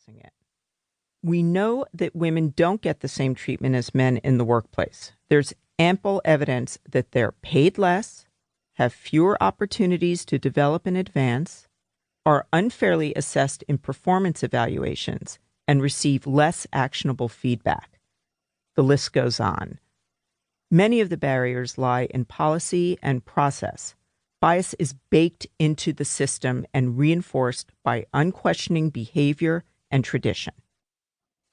bypassing it. We know that women don't get the same treatment as men in the workplace. There's ample evidence that they're paid less, have fewer opportunities to develop and advance, are unfairly assessed in performance evaluations, and receive less actionable feedback. The list goes on. Many of the barriers lie in policy and process. Bias is baked into the system and reinforced by unquestioning behavior and tradition.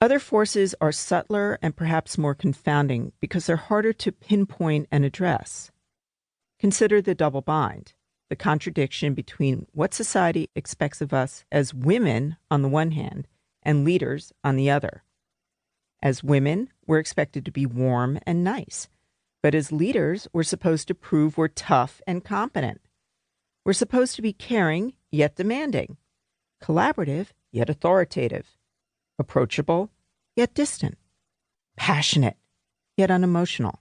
Other forces are subtler and perhaps more confounding because they're harder to pinpoint and address. Consider the double bind, the contradiction between what society expects of us as women on the one hand and leaders on the other. As women, we're expected to be warm and nice, but as leaders, we're supposed to prove we're tough and competent. We're supposed to be caring, yet demanding, collaborative, yet authoritative, approachable, yet distant, passionate, yet unemotional.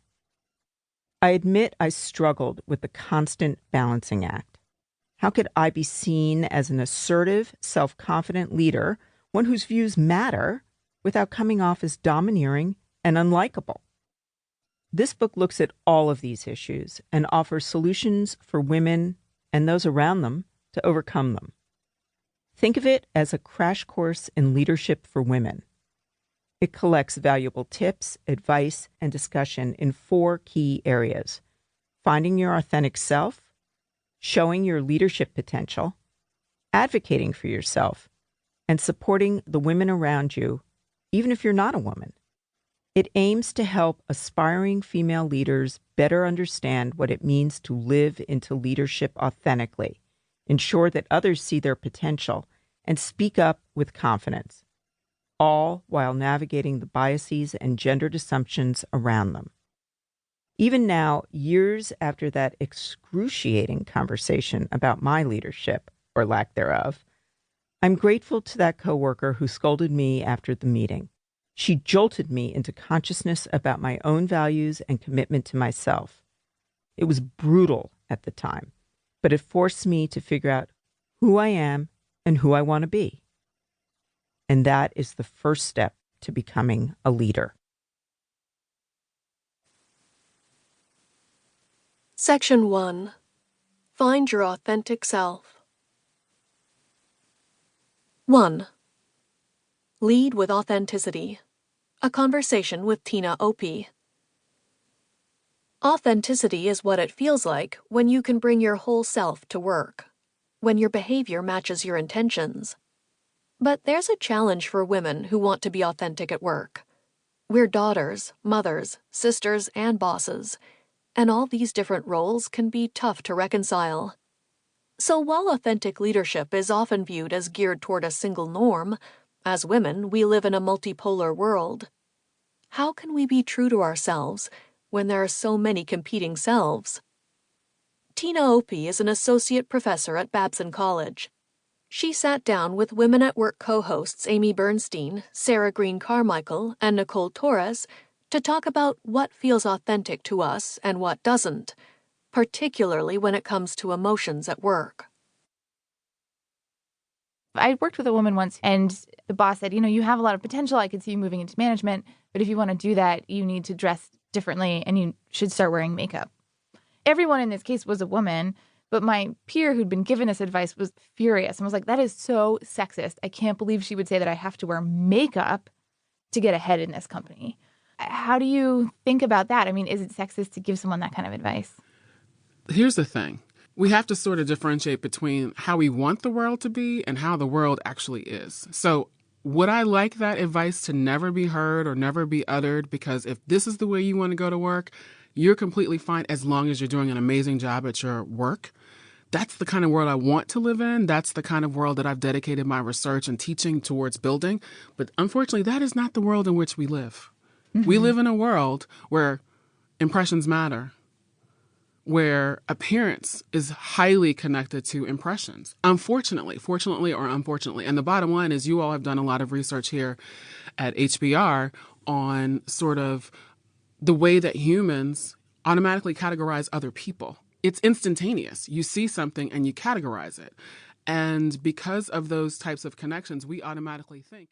I admit I struggled with the constant balancing act. How could I be seen as an assertive, self-confident leader, one whose views matter, without coming off as domineering and unlikable? This book looks at all of these issues and offers solutions for women and those around them to overcome them. Think of it as a crash course in leadership for women. It collects valuable tips, advice, and discussion in 4 key areas: finding your authentic self, showing your leadership potential, advocating for yourself, and supporting the women around you, even if you're not a woman. It aims to help aspiring female leaders better understand what it means to live into leadership authentically, ensure that others see their potential, and speak up with confidence, all while navigating the biases and gendered assumptions around them. Even now, years after that excruciating conversation about my leadership, or lack thereof, I'm grateful to that coworker who scolded me after the meeting. She jolted me into consciousness about my own values and commitment to myself. It was brutal at the time, but it forced me to figure out who I am and who I want to be. And that is the first step to becoming a leader. Section 1. Find your authentic self. 1. Lead with authenticity. A conversation with Tina Opie. Authenticity is what it feels like when you can bring your whole self to work, when your behavior matches your intentions. But there's a challenge for women who want to be authentic at work. We're daughters, mothers, sisters, and bosses, and all these different roles can be tough to reconcile. So while authentic leadership is often viewed as geared toward a single norm, as women, we live in a multipolar world. How can we be true to ourselves when there are so many competing selves? Tina Opie is an associate professor at Babson College. She sat down with Women at Work co-hosts Amy Bernstein, Sarah Green Carmichael, and Nicole Torres to talk about what feels authentic to us and what doesn't, particularly when it comes to emotions at work. I worked with a woman once, and the boss said, you have a lot of potential. I could see you moving into management, but if you want to do that, you need to dress differently and you should start wearing makeup. Everyone in this case was a woman, but my peer who'd been given this advice was furious and was like, that is so sexist. I can't believe she would say that I have to wear makeup to get ahead in this company. How do you think about that? I mean, is it sexist to give someone that kind of advice? Here's the thing. We have to sort of differentiate between how we want the world to be and how the world actually is. So would I like that advice to never be heard or never be uttered? Because if this is the way you want to go to work, you're completely fine as long as you're doing an amazing job at your work. That's the kind of world I want to live in. That's the kind of world that I've dedicated my research and teaching towards building. But unfortunately, that is not the world in which we live. Mm-hmm. We live in a world where impressions matter, where appearance is highly connected to impressions, unfortunately, fortunately or unfortunately. And the bottom line is you all have done a lot of research here at HBR on sort of the way that humans automatically categorize other people. It's instantaneous. You see something and you categorize it. And because of those types of connections, we automatically think